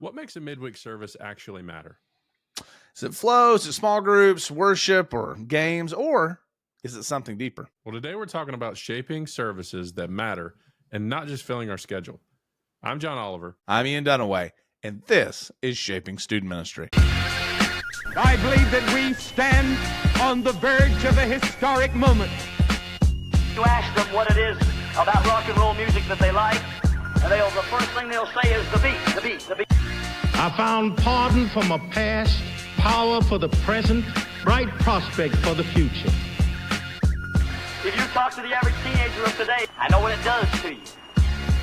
What makes a midweek service actually matter? Is it flows, is it small groups, worship, or games, or is it something deeper? Well, today we're talking about shaping services that matter and not just filling our schedule. I'm John Oliver. I'm Ian Dunaway, and this is Shaping Student Ministry. I believe that we stand on the verge of a historic moment. You ask them what it is about rock and roll music that they like, and the first thing they'll say is the beat, the beat, the beat. I found pardon for my past, power for the present, bright prospect for the future. If you talk to the average teenager of today, I know what it does to you.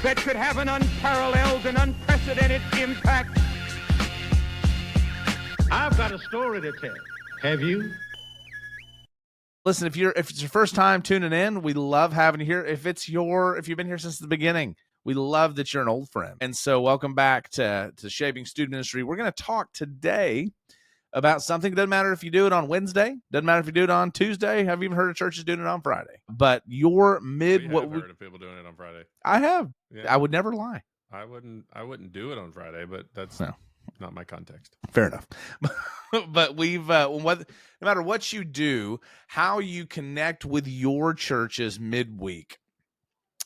That could have an unparalleled and unprecedented impact. I've got a story to tell. Have you? Listen, if it's your first time tuning in, we love having you here. If you've been here since the beginning, we love that you're an old friend. And so welcome back to Shaping Student Ministry. We're going to talk today about something. Doesn't matter if you do it on Wednesday. Doesn't matter if you do it on Tuesday. I've even heard of churches doing it on Friday. But your I've heard of people doing it on Friday. I have. Yeah. I would never lie. I wouldn't do it on Friday, but that's not my context. Fair enough. But no matter what you do, how you connect with your churches midweek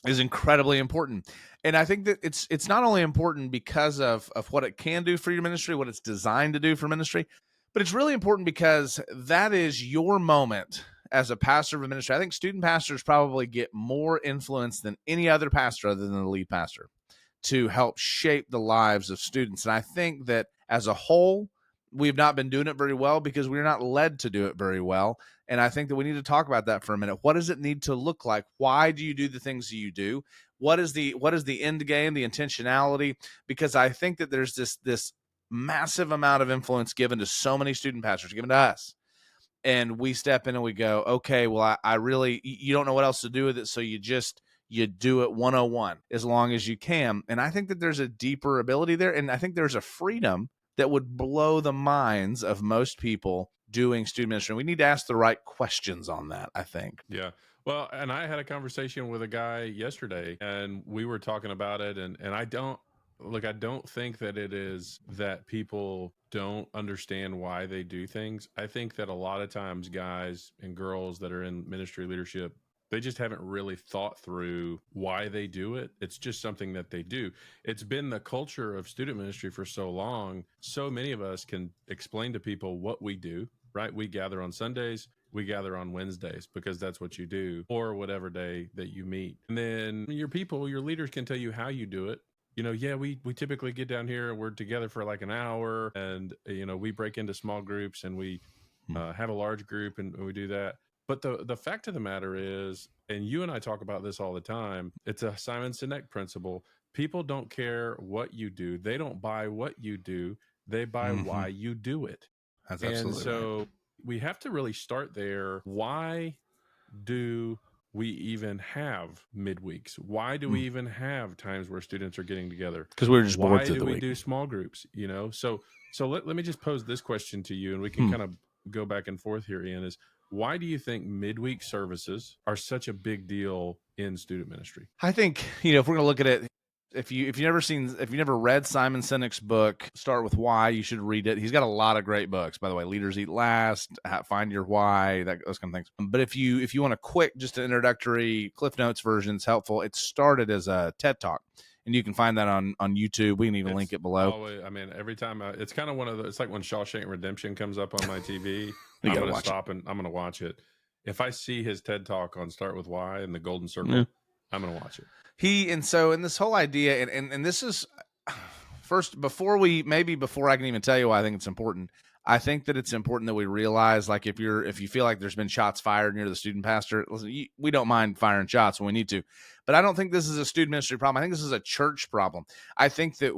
is incredibly important. And I think that it's not only important because of what it can do for your ministry, what it's designed to do for ministry, but it's really important because that is your moment as a pastor of a ministry. I think student pastors probably get more influence than any other pastor other than the lead pastor to help shape the lives of students. And I think that as a whole, we've not been doing it very well because we're not led to do it very well. And I think that we need to talk about that for a minute. What does it need to look like? Why do you do the things that you do? What is the end game, the intentionality? Because I think that there's this massive amount of influence given to so many student pastors, given to us. And we step in and we go, okay, well, I really, you don't know what else to do with it. So you do it 101 as long as you can. And I think that there's a deeper ability there. And I think there's a freedom that would blow the minds of most people doing student ministry. We need to ask the right questions on that, I think. Yeah. Well, and I had a conversation with a guy yesterday and we were talking about it. And I don't think that it is that people don't understand why they do things. I think that a lot of times guys and girls that are in ministry leadership, they just haven't really thought through why they do it. It's just something that they do. It's been the culture of student ministry for so long. So many of us can explain to people what we do, right? We gather on Sundays, we gather on Wednesdays because that's what you do, or whatever day that you meet. And then your leaders can tell you how you do it. We typically get down here and we're together for like an hour and, we break into small groups and we have a large group and we do that. But the fact of the matter is, and you and I talk about this all the time, it's a Simon Sinek principle. People don't care what you do. They don't buy what you do. They buy why you do it. That's absolutely And so right. we have to really start there. Why do we even have midweeks? Why do we even have times where students are getting together? Because we're just bored through the week. Why do we do small groups? So let me just pose this question to you and we can kind of go back and forth here, Ian, is why do you think midweek services are such a big deal in student ministry? I think, if we're going to look at it, if you've never read Simon Sinek's book, Start With Why, you should read it. He's got a lot of great books, by the way. Leaders Eat Last, Find Your Why, those kind of things. But if you want a quick, just an introductory Cliff Notes version, it's helpful. It started as a TED Talk. And you can find that on YouTube. We can even link it below. Always, every time it's kind of one of the, it's like when Shawshank Redemption comes up on my TV, I'm going to stop and I'm going to watch it. If I see his TED Talk on Start With Why and the Golden Circle, I'm going to watch it. And this whole idea, and this is first, before I can even tell you why I think it's important, I think that it's important that we realize, like, if you feel like there's been shots fired and you're the student pastor, listen, we don't mind firing shots when we need to, but I don't think this is a student ministry problem. I think this is a church problem. I think that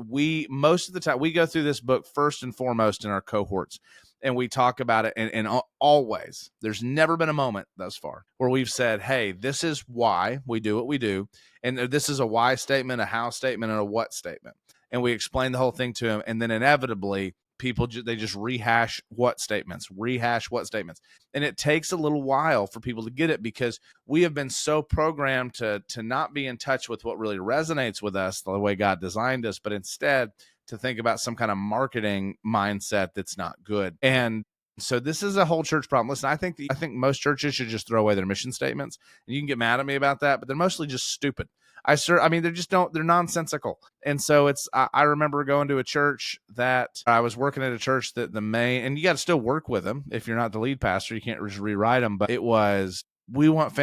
most of the time, we go through this book first and foremost in our cohorts, and we talk about it, and always, there's never been a moment thus far where we've said, hey, this is why we do what we do, and this is a why statement, a how statement, and a what statement, and we explain the whole thing to them, and then inevitably, people they just rehash what statements, and it takes a little while for people to get it because we have been so programmed to not be in touch with what really resonates with us, the way God designed us, but instead to think about some kind of marketing mindset that's not good. And so this is a whole church problem. Listen, I think most churches should just throw away their mission statements. And you can get mad at me about that, but they're mostly just stupid. I mean, they're nonsensical. And so I remember going to a church that I was working at a church that and you got to still work with them. If you're not the lead pastor, you can't just rewrite them. But it was, we want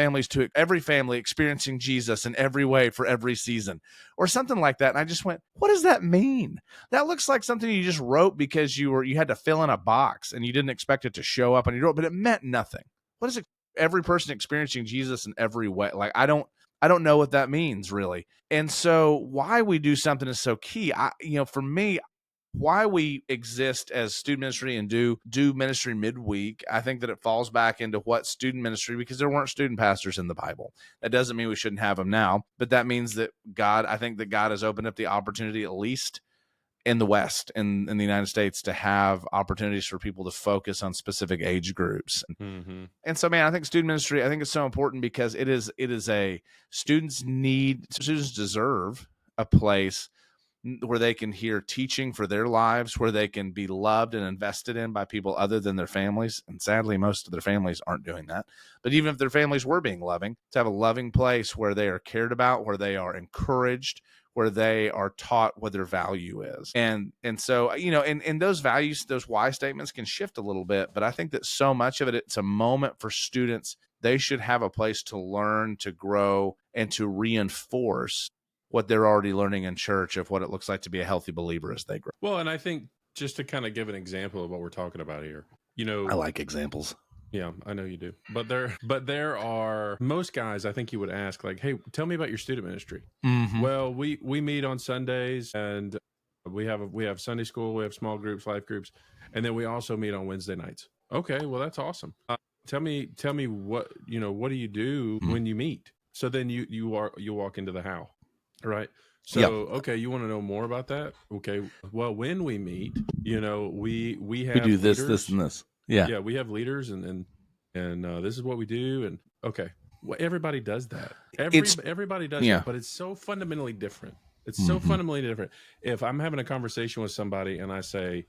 every family experiencing Jesus in every way for every season, or something like that. And I just went, what does that mean? That looks like something you just wrote because you had to fill in a box and you didn't expect it to show up on your door, but it meant nothing. What is it? Every person experiencing Jesus in every way. Like, I don't know what that means, really. And so why we do something is so key. For me, why we exist as student ministry and do ministry midweek, I think that it falls back into what student ministry, because there weren't student pastors in the Bible. That doesn't mean we shouldn't have them now, but that means that I think that God has opened up the opportunity, at least in the West, in the United States, to have opportunities for people to focus on specific age groups. Mm-hmm. And so, man, I think student ministry, I think it's so important because students deserve a place where they can hear teaching for their lives, where they can be loved and invested in by people other than their families. And sadly, most of their families aren't doing that. But even if their families were being loving, to have a loving place where they are cared about, where they are encouraged, where they are taught what their value is. And so, and those values, those why statements can shift a little bit, but I think that so much of it, it's a moment for students. They should have a place to learn, to grow, and to reinforce what they're already learning in church of what it looks like to be a healthy believer as they grow. Well, and I think just to kind of give an example of what we're talking about here, I like examples. Yeah, I know you do. But there are most guys, I think you would ask, like, hey, tell me about your student ministry. Mm-hmm. Well, we meet on Sundays, and we have Sunday school, we have small groups, life groups, and then we also meet on Wednesday nights. Okay, well, that's awesome. Tell me what do you do when you meet? So then you walk into the how, right? So, okay, you want to know more about that? Okay, well, when we meet, we do this, leaders. this, and this. Yeah, we have leaders, and this is what we do. And okay, well, everybody does that. Everybody does that, but it's so fundamentally different. It's so fundamentally different. If I'm having a conversation with somebody and I say,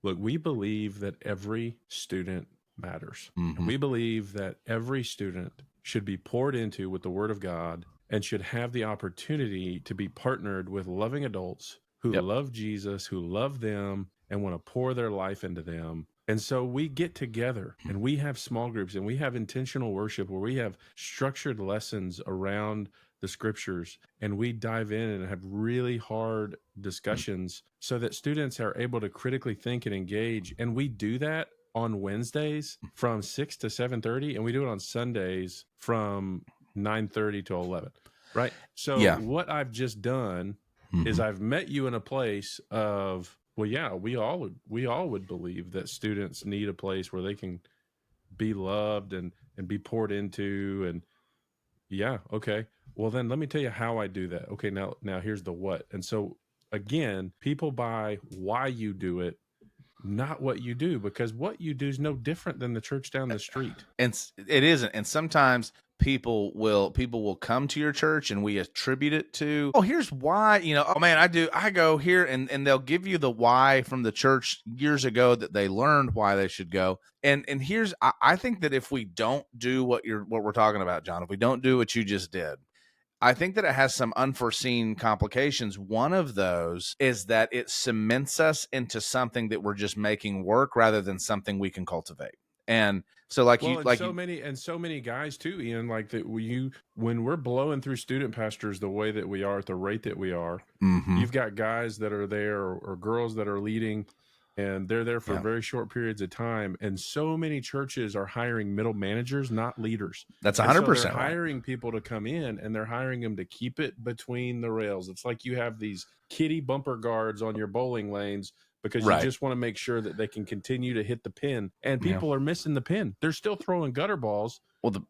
look, we believe that every student matters. Mm-hmm. We believe that every student should be poured into with the Word of God and should have the opportunity to be partnered with loving adults who love Jesus, who love them, and want to pour their life into them. And so we get together and we have small groups and we have intentional worship where we have structured lessons around the scriptures, and we dive in and have really hard discussions so that students are able to critically think and engage. And we do that on Wednesdays from 6 to 7:30, and we do it on Sundays from 9:30 to 11. Right. So what I've just done is I've met you in a place of, well, yeah, we all would believe that students need a place where they can be loved and be poured into. And okay. Well, then let me tell you how I do that. Okay, now here's the what. And so again, people buy why you do it, not what you do, because what you do is no different than the church down the street. And it isn't. And sometimes people will come to your church and we attribute it to, here's why, I go here, and they'll give you the why from the church years ago that they learned why they should go. And here's, I think that if we don't do what we're talking about, John, if we don't do what you just did, I think that it has some unforeseen complications. One of those is that it cements us into something that we're just making work rather than something we can cultivate. And so so many guys too, Ian, like that when we're blowing through student pastors the way that we are at the rate that we are, you've got guys that are there or girls that are leading, and they're there for very short periods of time. And so many churches are hiring middle managers, not leaders. That's 100%. They're hiring people to come in, and they're hiring them to keep it between the rails. It's like you have these kiddie bumper guards on your bowling lanes because you just want to make sure that they can continue to hit the pin. And people are missing the pin. They're still throwing gutter balls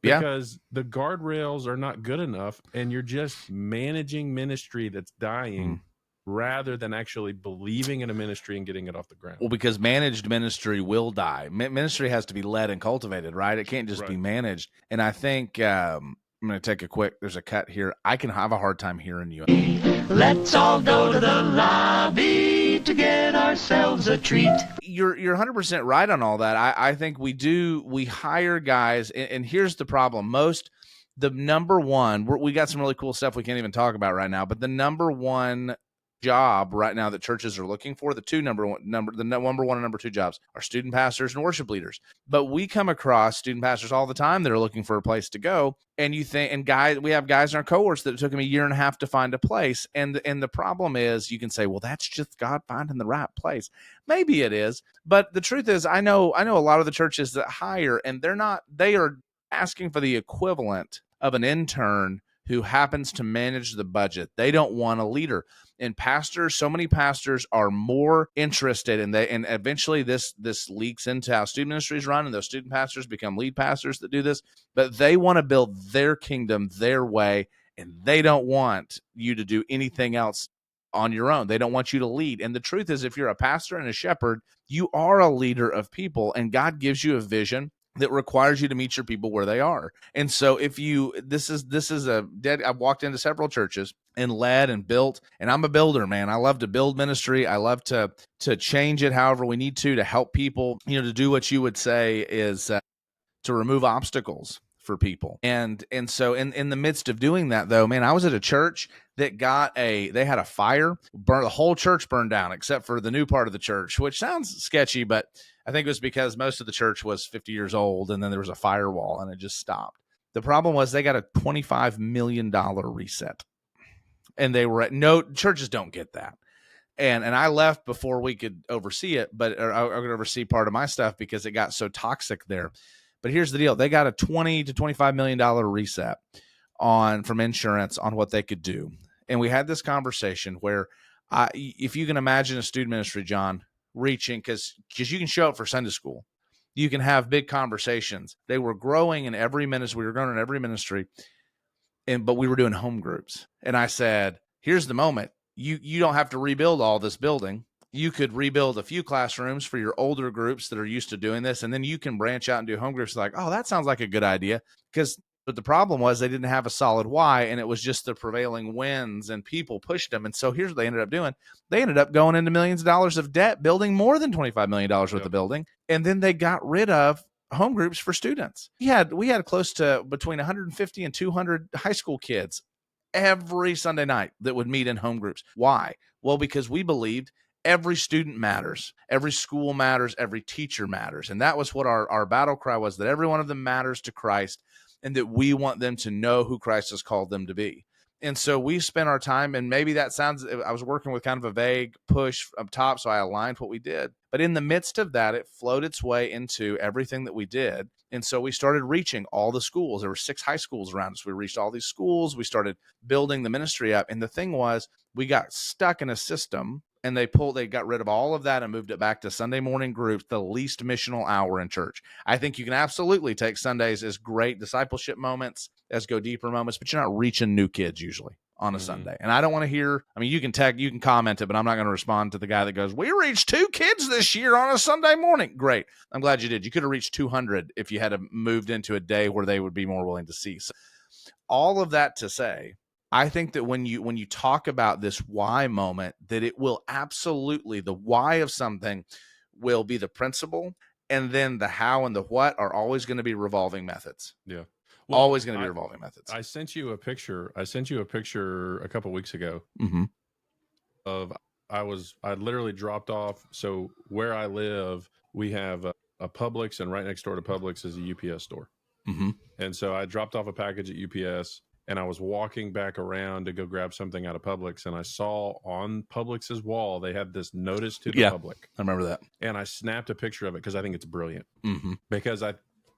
because the guardrails are not good enough, and you're just managing ministry that's dying rather than actually believing in a ministry and getting it off the ground. Well, because managed ministry will die. Ministry has to be led and cultivated, right? It can't just be managed. And I think I'm going to take there's a cut here. I can have a hard time hearing you. Let's all go to the lobby to get ourselves a treat. You're 100% right on all that. I think we hire guys, and here's the problem. The number one, we got some really cool stuff we can't even talk about right now, but the number one job right now that churches are looking for, the number one and number two jobs are student pastors and worship leaders. But we come across student pastors all the time that are looking for a place to go. And we have guys in our cohorts that it took them 1.5 years to find a place. And the problem is, you can say, well, that's just God finding the right place. Maybe it is. But the truth is, I know a lot of the churches that hire, and they are asking for the equivalent of an intern who happens to manage the budget. They don't want a leader. And so many pastors are more interested and eventually this leaks into how student ministries run, and those student pastors become lead pastors that do this, but they want to build their kingdom their way, and they don't want you to do anything else on your own. They don't want you to lead. And the truth is, if you're a pastor and a shepherd, you are a leader of people, and God gives you a vision that requires you to meet your people where they are. And so I've walked into several churches and led and built, and I'm a builder, man. I love to build ministry. I love to change it however we need to help people, to do what you would say is to remove obstacles for people. And so in the midst of doing that, though, man, I was at a church that they had a fire, the whole church burned down except for the new part of the church, which sounds sketchy, but I think it was because most of the church was 50 years old, and then there was a firewall, and it just stopped. The problem was they got a $25 million reset, and churches don't get that. And I left before we could oversee it, I could oversee part of my stuff because it got so toxic there. But here's the deal. They got a $20 to $25 million reset from insurance on what they could do. And we had this conversation where if you can imagine a student ministry, John, reaching, because you can show up for Sunday school. You can have big conversations. They were growing in every ministry. We were growing in every ministry, but we were doing home groups. And I said, here's the moment. You don't have to rebuild all this building. You could rebuild a few classrooms for your older groups that are used to doing this, and then you can branch out and do home groups. Like, oh, that sounds like a good idea. But the problem was they didn't have a solid why, and it was just the prevailing winds, and people pushed them. And so here's what they ended up doing. They ended up going into millions of dollars of debt, building more than $25 million worth of building. And then they got rid of home groups for students. We had close to between 150 and 200 high school kids every Sunday night that would meet in home groups. Why? Well, because we believed every student matters, every school matters, every teacher matters. And that was what our battle cry was, that every one of them matters to Christ, and that we want them to know who Christ has called them to be. And so we spent our time, and maybe that sounds, I was working with kind of a vague push up top, so I aligned what we did. But in the midst of that, it flowed its way into everything that we did. And so we started reaching all the schools. There were 6 high schools around us. We reached all these schools. We started building the ministry up. And the thing was, we got stuck in a system, and they got rid of all of that and moved it back to Sunday morning groups, the least missional hour in church. I think you can absolutely take Sundays as great discipleship moments, as go deeper moments, but you're not reaching new kids usually on a Sunday. And I don't want to hear, you can comment it, but I'm not going to respond to the guy that goes, we reached 2 kids this year on a Sunday morning. Great. I'm glad you did. You could have reached 200 if you had moved into a day where they would be more willing to see. So all of that to say, I think that when you talk about this why moment, that it will absolutely, the why of something will be the principle, and then the how and the what are always going to be revolving methods. Yeah. Well, always going to be revolving methods. I sent you a picture a couple weeks ago of I literally dropped off. So where I live, we have a Publix, and right next door to Publix is a UPS store. And so I dropped off a package at UPS, and I was walking back around to go grab something out of Publix, and I saw on Publix's wall, they had this notice to the public. I remember that. And I snapped a picture of it because I think it's brilliant. Because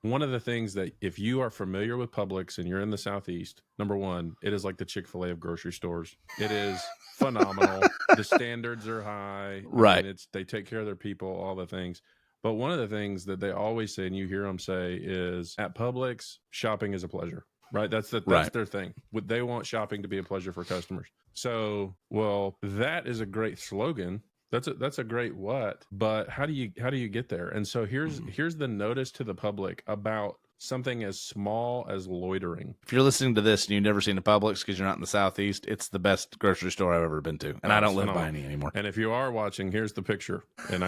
one of the things that, if you are familiar with Publix and you're in the Southeast, number one, it is like the Chick-fil-A of grocery stores. It is phenomenal. The standards are high. Right. They take care of their people, all the things. But one of the things that they always say, and you hear them say, is at Publix, shopping is a pleasure. Right. That's their thing. They want shopping to be a pleasure for customers. So, well, that is a great slogan. That's a great what, but how do you get there? And so here's the notice to the public about something as small as loitering. If you're listening to this and you've never seen a Publix because you're not in the Southeast, it's the best grocery store I've ever been to, and I don't live by any anymore. And if you are watching, here's the picture, and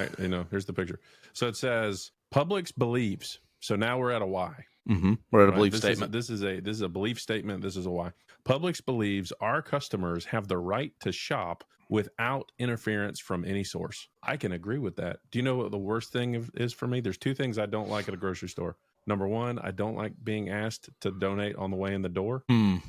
here's the picture. So it says Publix believes. So now we're at a why. Mm-hmm. We're at a belief statement. This is a belief statement. This is a why. Publix believes our customers have the right to shop without interference from any source. I can agree with that. Do you know what the worst thing is for me? There's two things I don't like at a grocery store. Number one, I don't like being asked to donate on the way in the door,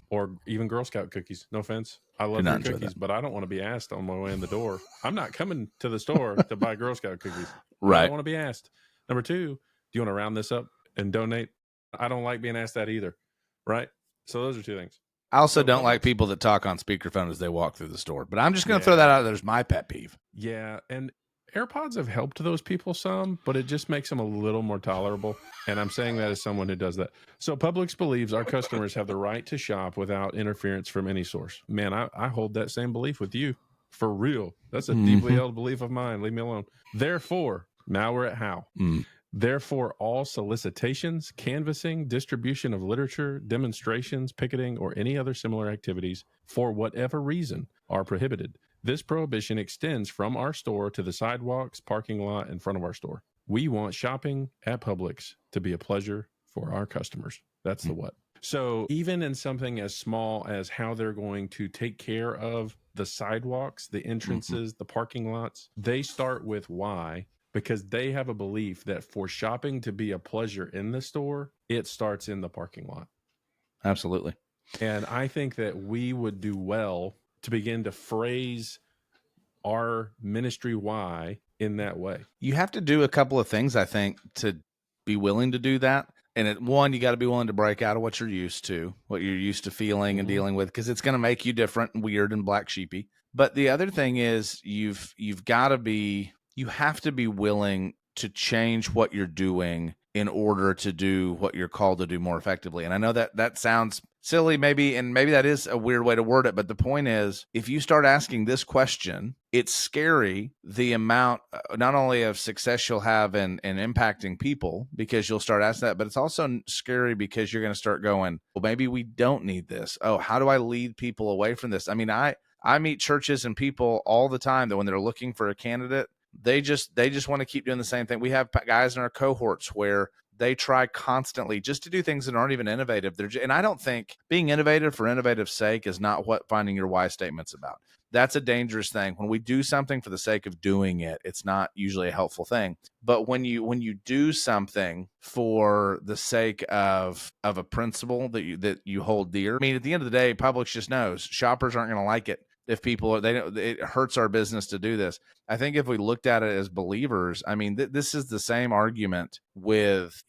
or even Girl Scout cookies. No offense. I love your cookies, but I don't want to be asked on my way in the door. I'm not coming to the store to buy Girl Scout cookies. Right. I don't want to be asked. Number two, do you want to round this up and donate? I don't like being asked that either. Right. So those are two things. I also don't like people that talk on speakerphone as they walk through the store, but I'm just going to throw that out there as my pet peeve. Yeah. And AirPods have helped those people some, but it just makes them a little more tolerable. And I'm saying that as someone who does that. So Publix believes our customers have the right to shop without interference from any source. Man, I hold that same belief with you. For real. That's a deeply held belief of mine. Leave me alone. Therefore, now we're at how. Therefore, all solicitations, canvassing, distribution of literature, demonstrations, picketing, or any other similar activities, for whatever reason, are prohibited. This prohibition extends from our store to the sidewalks, parking lot in front of our store. We want shopping at Publix to be a pleasure for our customers. That's the what. So even in something as small as how they're going to take care of the sidewalks, the entrances, the parking lots, they start with why. Because they have a belief that for shopping to be a pleasure in the store, it starts in the parking lot. Absolutely. And I think that we would do well to begin to phrase our ministry why in that way. You have to do a couple of things, I think, to be willing to do that. And one, you got to be willing to break out of what you're used to, what you're used to feeling and dealing with, because it's going to make you different and weird and black sheepy. But the other thing is you have to be willing to change what you're doing in order to do what you're called to do more effectively. And I know that sounds silly maybe, and maybe that is a weird way to word it. But the point is, if you start asking this question, it's scary the amount not only of success you'll have in impacting people, because you'll start asking that, but it's also scary because you're going to start going, well, maybe we don't need this. Oh, how do I lead people away from this? I mean, I meet churches and people all the time that when they're looking for a candidate, they just want to keep doing the same thing. We have guys in our cohorts where they try constantly just to do things that aren't even innovative. And I don't think being innovative for innovative's sake is not what finding your why statement's about. That's a dangerous thing. When we do something for the sake of doing it, it's not usually a helpful thing. But when you do something for the sake of a principle that you hold dear, I mean, at the end of the day, Publix just knows shoppers aren't going to like it. If people it hurts our business to do this. I think if we looked at it as believers, I mean, this is the same argument with,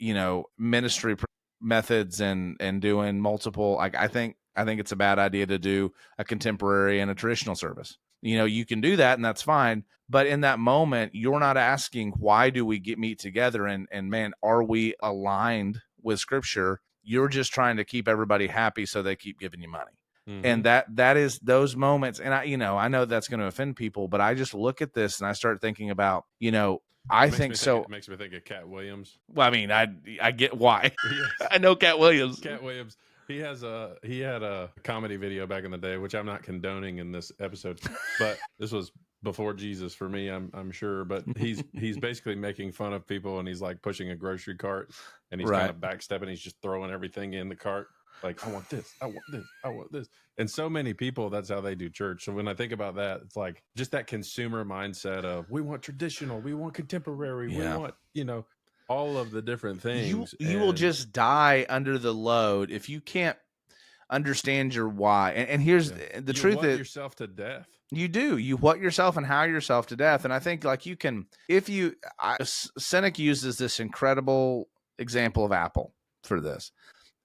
ministry methods and doing multiple. I think it's a bad idea to do a contemporary and a traditional service. You can do that and that's fine. But in that moment, you're not asking, why do we meet together? And man, are we aligned with Scripture? You're just trying to keep everybody happy so they keep giving you money. Mm-hmm. And that is those moments. And I know that's going to offend people, but I just look at this and I start thinking about, I think so. It makes me think of Cat Williams. Well, I mean, I get why. Yes. I know Cat Williams. Cat Williams. He had a comedy video back in the day, which I'm not condoning in this episode, but this was before Jesus for me, I'm sure. But he's basically making fun of people, and he's like pushing a grocery cart, and he's kind of backstepping. He's just throwing everything in the cart. Like, I want this, I want this, I want this. And so many people, that's how they do church. So when I think about that, it's like just that consumer mindset of we want traditional, we want contemporary, we want, all of the different things. You will just die under the load if you can't understand your why. And here's the truth is, yourself to death. You do. You what yourself and how yourself to death. And I think like you can, Seneca uses this incredible example of Apple for this.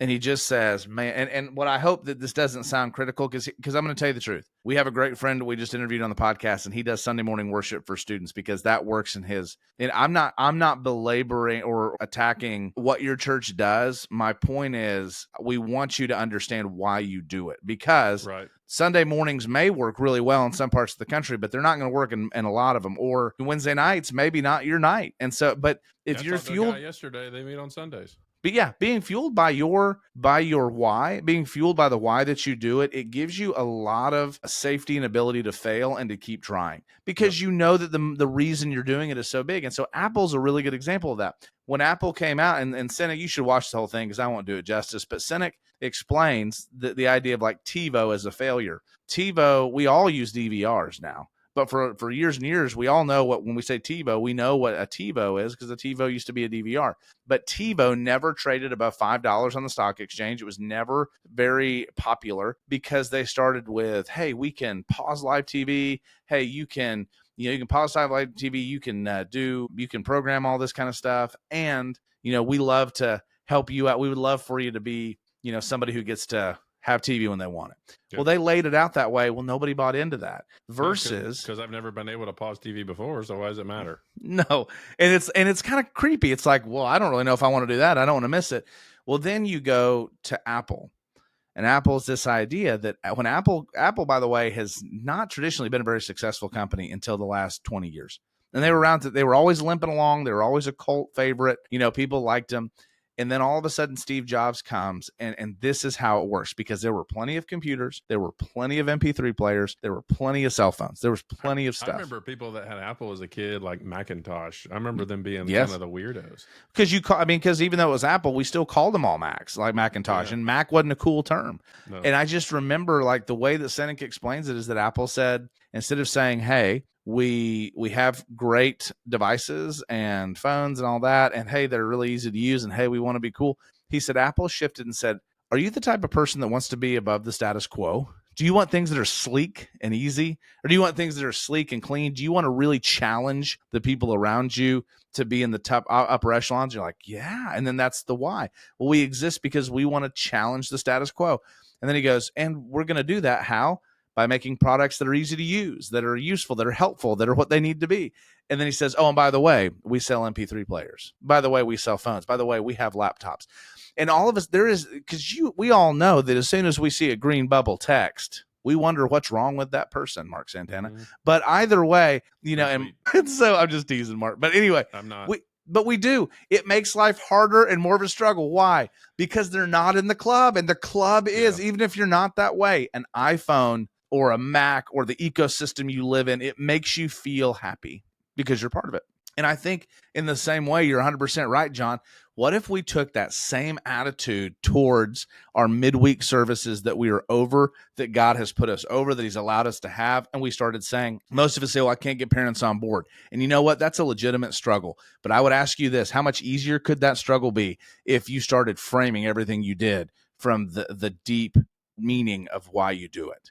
And he just says, man, and what I hope that this doesn't sound critical, because I'm going to tell you the truth. We have a great friend we just interviewed on the podcast, and he does Sunday morning worship for students because that works in his. And I'm not belaboring or attacking what your church does. My point is, we want you to understand why you do it, because Sunday mornings may work really well in some parts of the country, but they're not going to work in a lot of them. Or Wednesday nights, maybe not your night. And so, but if you're fueled, yesterday, they meet on Sundays. But yeah, being fueled by your why, being fueled by the why that you do it, it gives you a lot of safety and ability to fail and to keep trying, because you know that the reason you're doing it is so big. And so Apple's a really good example of that. When Apple came out, and Sinek, you should watch the whole thing because I won't do it justice, but Sinek explains the idea of like TiVo as a failure. TiVo, we all use DVRs now. But for years and years, we all know when we say TiVo, we know what a TiVo is, because a TiVo used to be a DVR. But TiVo never traded above $5 on the stock exchange. It was never very popular because they started with, hey, we can pause live TV. Hey, you can pause live TV. You can program all this kind of stuff. And, we love to help you out. We would love for you to be, somebody who gets to have TV when they want it. Well, they laid it out that way. Well, nobody bought into that. Versus, because I've never been able to pause TV before, so why does it matter? No, and it's kind of creepy. It's like, well, I don't really know if I want to do that. I don't want to miss it. Well, then you go to Apple, and Apple's this idea that when Apple, by the way, has not traditionally been a very successful company until the last 20 years. And they were around. They were always limping along. They were always a cult favorite. People liked them. And then all of a sudden, Steve Jobs comes, and this is how it works, because there were plenty of computers, there were plenty of MP3 players, there were plenty of cell phones, there was plenty of stuff. I remember people that had Apple as a kid, like Macintosh. I remember them being kind of the weirdos. Because even though it was Apple, we still called them all Macs, like Macintosh, and Mac wasn't a cool term. No. And I just remember, like, the way that Sinek explains it is that Apple said, instead of saying, hey, we have great devices and phones and all that, and hey, they're really easy to use, and hey, we want to be cool. He said Apple shifted and said, are you the type of person that wants to be above the status quo? Do you want things that are sleek and easy? Or do you want things that are sleek and clean? Do you want to really challenge the people around you to be in the top upper echelons? You're like, yeah. And then that's the why. Well, we exist because we want to challenge the status quo. And then he goes, and we're going to do that. How? By making products that are easy to use, that are useful, that are helpful, that are what they need to be. And then he says, oh, and by the way, we sell MP3 players. By the way, we sell phones. By the way, we have laptops. And all of us, we all know that as soon as we see a green bubble text, we wonder what's wrong with that person, Mark Santana. Mm-hmm. But either way, and so I'm just teasing Mark. But anyway, I'm not. But we do. It makes life harder and more of a struggle. Why? Because they're not in the club. And the club is, even if you're not that way, an iPhone or a Mac or the ecosystem you live in, it makes you feel happy because you're part of it. And I think in the same way, you're 100% right, John. What if we took that same attitude towards our midweek services that we are over, that God has put us over, that he's allowed us to have, and we started saying, most of us say, well, I can't get parents on board. And you know what? That's a legitimate struggle. But I would ask you this, how much easier could that struggle be if you started framing everything you did from the deep meaning of why you do it?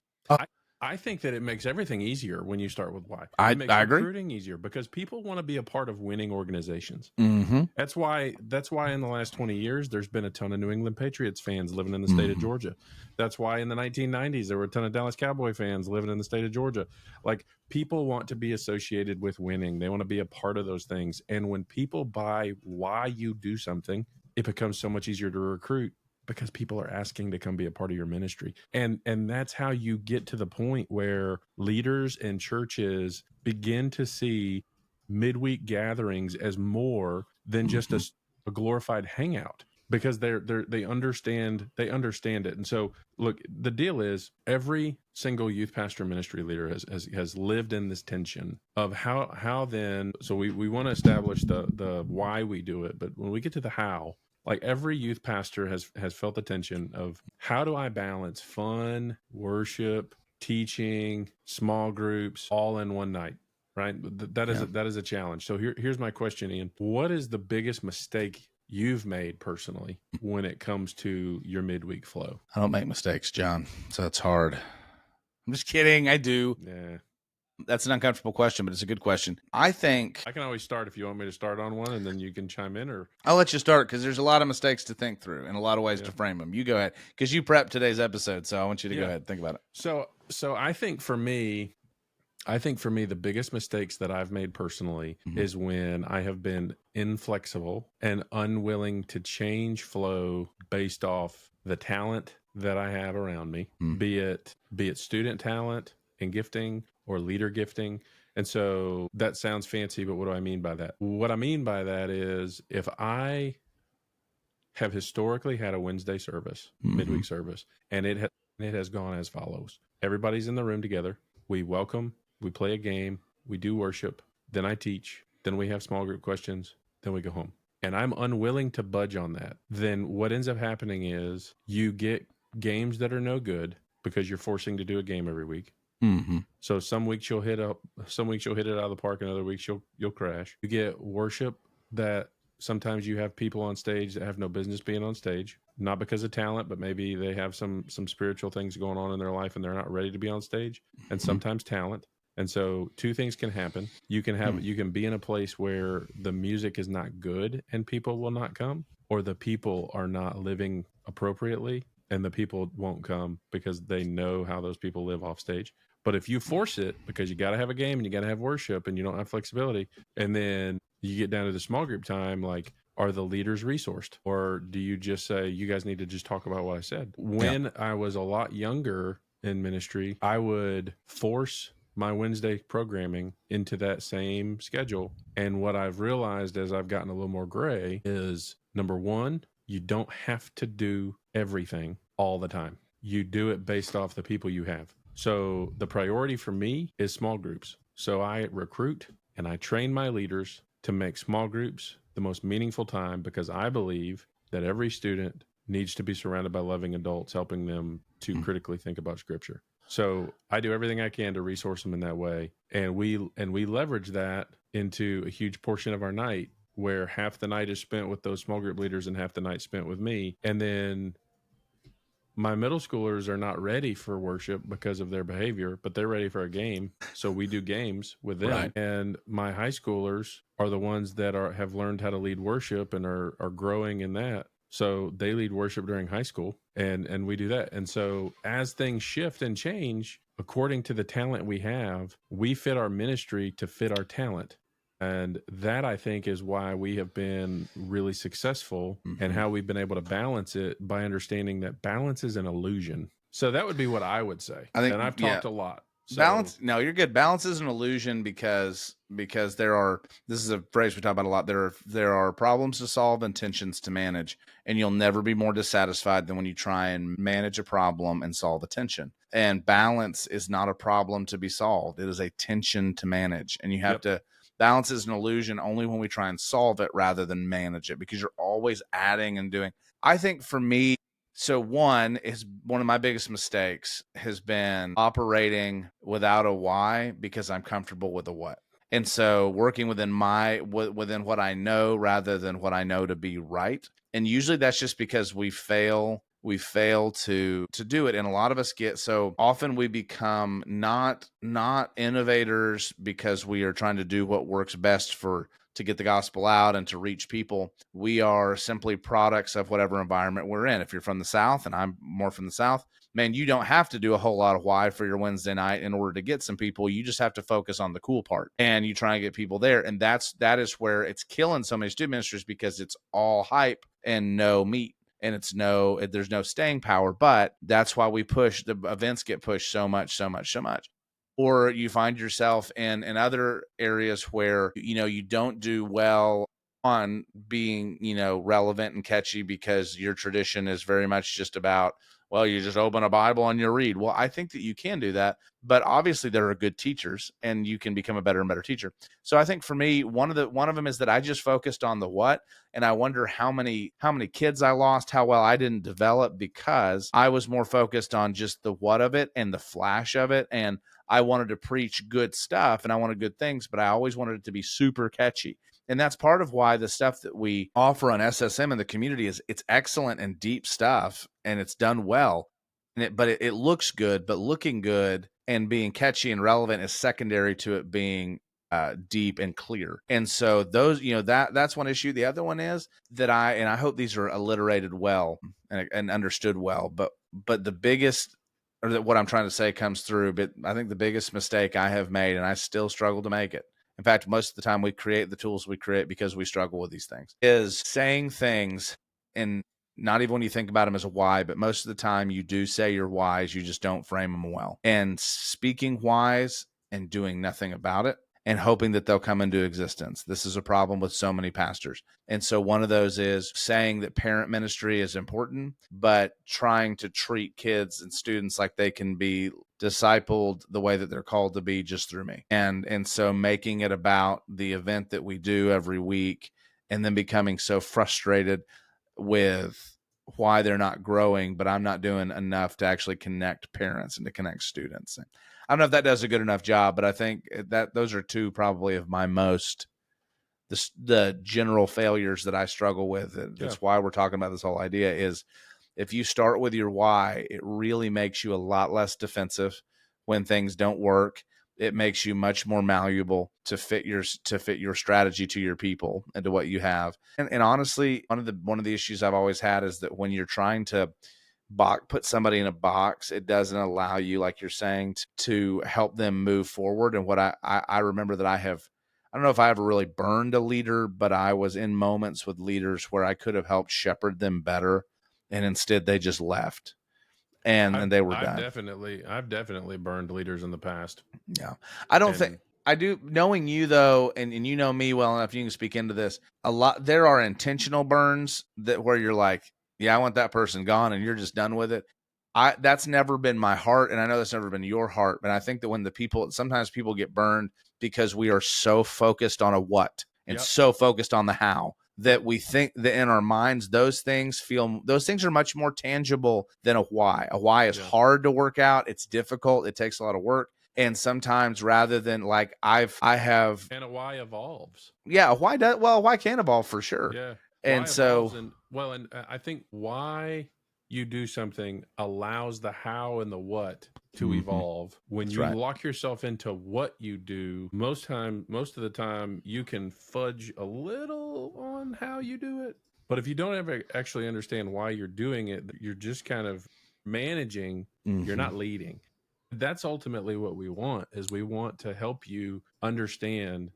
I think that it makes everything easier when you start with why. I agree. Recruiting easier because people want to be a part of winning organizations. Mm-hmm. That's why in the last 20 years, there's been a ton of New England Patriots fans living in the state of Georgia. That's why in the 1990s, there were a ton of Dallas Cowboy fans living in the state of Georgia. Like, people want to be associated with winning. They want to be a part of those things. And when people buy why you do something, it becomes so much easier to recruit, because people are asking to come be a part of your ministry. And that's how you get to the point where leaders and churches begin to see midweek gatherings as more than just a glorified hangout, because they understand it. And so, look, the deal is every single youth pastor ministry leader has lived in this tension of how then. So we want to establish the why we do it, but when we get to the how, like, every youth pastor has felt the tension of, how do I balance fun, worship, teaching, small groups, all in one night, right? That is a challenge. So here's my question, Ian. What is the biggest mistake you've made personally when it comes to your midweek flow? I don't make mistakes, John, so it's hard. I'm just kidding. I do. Yeah. That's an uncomfortable question, but it's a good question. I think I can always start if you want me to start on one, and then you can chime in, or I'll let you start, because there's a lot of mistakes to think through and a lot of ways to frame them. You go ahead, because you prepped today's episode, so I want you to go ahead and think about it. So I think for me, the biggest mistakes that I've made personally is when I have been inflexible and unwilling to change flow based off the talent that I have around me, be it student talent and gifting, or leader gifting. And so that sounds fancy, but what do I mean by that? What I mean by that is, if I have historically had a Wednesday service, midweek service, and it has gone as follows. Everybody's in the room together. We welcome, we play a game, we do worship, then I teach, then we have small group questions, then we go home. And I'm unwilling to budge on that. Then what ends up happening is you get games that are no good because you're forcing to do a game every week. So some weeks you'll hit it out of the park, and other weeks you'll crash. You get worship that sometimes you have people on stage that have no business being on stage, not because of talent, but maybe they have some spiritual things going on in their life and they're not ready to be on stage, and sometimes talent. And so two things can happen. You can be in a place where the music is not good and people will not come, or the people are not living appropriately and the people won't come because they know how those people live off stage. But if you force it because you got to have a game and you got to have worship and you don't have flexibility, and then you get down to the small group time, like, are the leaders resourced? Or do you just say, you guys need to just talk about what I said? When I was a lot younger in ministry, I would force my Wednesday programming into that same schedule. And what I've realized as I've gotten a little more gray is, number one, you don't have to do everything all the time. You do it based off the people you have. So the priority for me is small groups. So I recruit and I train my leaders to make small groups the most meaningful time, because I believe that every student needs to be surrounded by loving adults helping them to critically think about Scripture. So I do everything I can to resource them in that way. And we leverage that into a huge portion of our night, where half the night is spent with those small group leaders and half the night spent with me. And then my middle schoolers are not ready for worship because of their behavior, but they're ready for a game. So we do games with them. Right. And my high schoolers are the ones that have learned how to lead worship and are growing in that. So they lead worship during high school, and we do that. And so as things shift and change, according to the talent we have, we fit our ministry to fit our talent. And that, I think, is why we have been really successful, and how we've been able to balance it by understanding that balance is an illusion. So that would be what I would say. I think, and I've talked a lot. So. Balance. No, you're good. Balance is an illusion because there are, this is a phrase we talk about a lot. There are problems to solve and tensions to manage, and you'll never be more dissatisfied than when you try and manage a problem and solve a tension. And balance is not a problem to be solved. It is a tension to manage, and you have to. Balance is an illusion only when we try and solve it rather than manage it, because you're always adding and doing. I think for me, so one of my biggest mistakes has been operating without a why because I'm comfortable with a what. And so working within what I know rather than what I know to be right. And usually that's just because we fail to do it. And a lot of us get, so often we become not innovators because we are trying to do what works best to get the gospel out and to reach people. We are simply products of whatever environment we're in. If you're from the South, and I'm more from the South, man, you don't have to do a whole lot of why for your Wednesday night in order to get some people. You just have to focus on the cool part, and you try and get people there. And that is where it's killing so many student ministers, because it's all hype and no meat. And there's no staying power, but that's why the events get pushed so much. Or you find yourself in other areas where, you don't do well on being, relevant and catchy because your tradition is very much just about, well, you just open a Bible and you read. Well, I think that you can do that, but obviously there are good teachers and you can become a better and better teacher. So I think for me, one of them is that I just focused on the what, and I wonder how many kids I lost, how well I didn't develop because I was more focused on just the what of it and the flash of it. And I wanted to preach good stuff and I wanted good things, but I always wanted it to be super catchy. And that's part of why the stuff that we offer on SSM in the community it's excellent and deep stuff, and it's done well. But it looks good, but looking good and being catchy and relevant is secondary to it being deep and clear. And so those, that's one issue. The other one is that I hope these are alliterated well and understood well, but the biggest, or that what I'm trying to say comes through, but I think the biggest mistake I have made, and I still struggle to make it, in fact, most of the time we create the tools we create because we struggle with these things, is saying things, and not even when you think about them as a why, but most of the time you do say your whys, you just don't frame them well. And speaking whys and doing nothing about it, and hoping that they'll come into existence. This is a problem with so many pastors. And so one of those is saying that parent ministry is important, but trying to treat kids and students like they can be discipled the way that they're called to be just through me. And so making it about the event that we do every week, and then becoming so frustrated with why they're not growing, but I'm not doing enough to actually connect parents and to connect students. I don't know if that does a good enough job, but I think that those are two probably of my most the general failures that I struggle with. That's why we're talking about this whole idea is if you start with your why, it really makes you a lot less defensive when things don't work. It makes you much more malleable to fit your strategy to your people and to what you have. And honestly, one of the issues I've always had is that when you're trying to put somebody in a box, it doesn't allow you, like you're saying, to help them move forward. And what I remember that I don't know if I ever really burned a leader, but I was in moments with leaders where I could have helped shepherd them better, and instead they just left. And they were done. I've definitely burned leaders in the past. Yeah. I don't think I do. Knowing you though, and you know me well enough, you can speak into this a lot. There are intentional burns where you're like, yeah, I want that person gone, and you're just done with it. That's never been my heart, and I know that's never been your heart. But I think that sometimes people get burned because we are so focused on a what and so focused on the how, that we think that in our minds, those things are much more tangible than a why. A why is hard to work out. It's difficult. It takes a lot of work. And sometimes rather than like I have. And a why evolves. Yeah. A why can evolve for sure. Yeah. And so. And I think why you do something allows the how and the what to evolve. When you lock yourself into what you do, most of the time you can fudge a little on how you do it. But if you don't ever actually understand why you're doing it, you're just kind of managing, you're not leading. That's ultimately what we want, is we want to help you understand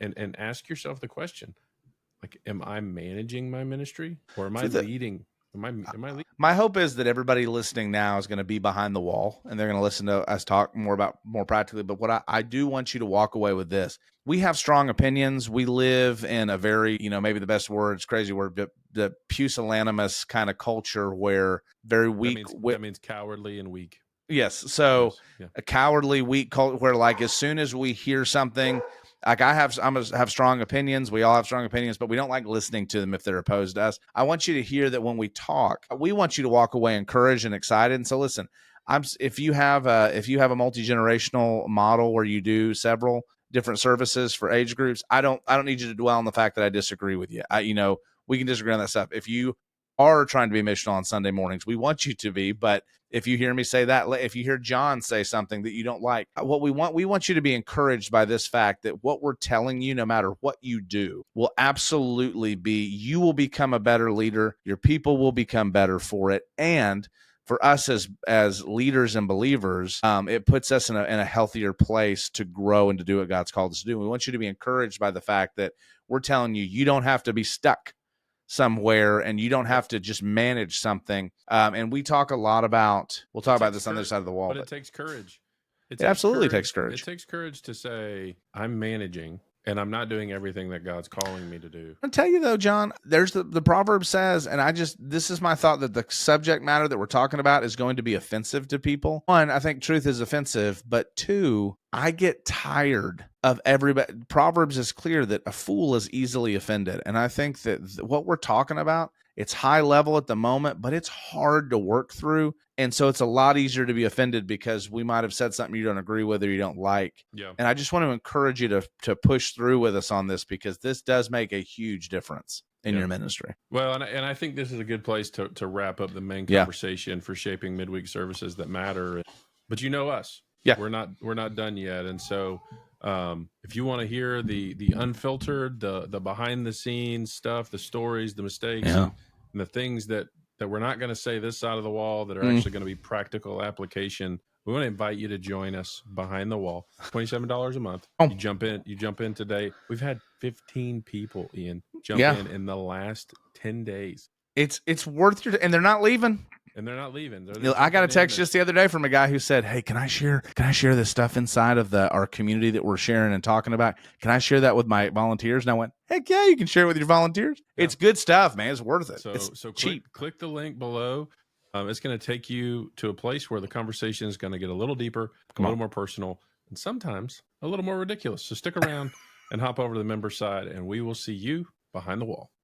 and ask yourself the question, like, am I managing my ministry, or am I leading? Am I leading? My hope is that everybody listening now is going to be behind the wall, and they're going to listen to us talk more practically. But what I do want you to walk away with this: we have strong opinions. We live in a very, maybe the best word, it's a crazy word, but the pusillanimous kind of culture where very weak. That means cowardly and weak. Yes. So a cowardly, weak culture where, like, as soon as we hear something. Like I have strong opinions. We all have strong opinions, but we don't like listening to them if they're opposed to us. I want you to hear that when we talk, we want you to walk away encouraged and excited. And so listen, if you have a multi-generational model where you do several different services for age groups, I don't need you to dwell on the fact that I disagree with you. We can disagree on that stuff. If you are trying to be missional on Sunday mornings, we want you to be, but if you hear me say that, if you hear John say something that you don't like, we want you to be encouraged by this fact that what we're telling you, no matter what you do, will absolutely be, you will become a better leader. Your people will become better for it. And for us as leaders and believers, it puts us in a healthier place to grow and to do what God's called us to do. We want you to be encouraged by the fact that we're telling you, you don't have to be stuck somewhere, and you don't have to just manage something. And we'll talk about this on the other side of the wall. But it takes courage. It absolutely takes courage. It takes courage to say, I'm managing, and I'm not doing everything that God's calling me to do. I'll tell you though, John, there's the proverb says, and this is my thought, that the subject matter that we're talking about is going to be offensive to people. One, I think truth is offensive, but two, I get tired of everybody. Proverbs is clear that a fool is easily offended. And I think that what we're talking about, it's high level at the moment, but it's hard to work through. And so it's a lot easier to be offended because we might have said something you don't agree with or you don't like. Yeah. And I just want to encourage you to push through with us on this, because this does make a huge difference in your ministry. Well, and I think this is a good place to wrap up the main conversation for shaping midweek services that matter. But you know us. Yeah. We're not done yet. And so if you want to hear the unfiltered, the behind the scenes stuff, the stories, the mistakes, and the things that we're not going to say this side of the wall that are actually going to be practical application, we want to invite you to join us behind the wall. $27 a month. You jump in today. We've had 15 people, Ian, jump in the last 10 days. It's worth and they're not leaving. and they're not leaving. I got a text just the other day from a guy who said, "Hey, can I share this stuff inside of our community that we're sharing and talking about? Can I share that with my volunteers?" And I went, "Heck yeah, you can share it with your volunteers. Yeah. It's good stuff, man. It's worth it. So cheap. Click the link below. It's going to take you to a place where the conversation is going to get a little deeper, a little more personal, and sometimes a little more ridiculous. So stick around and hop over to the member side, and we will see you behind the wall.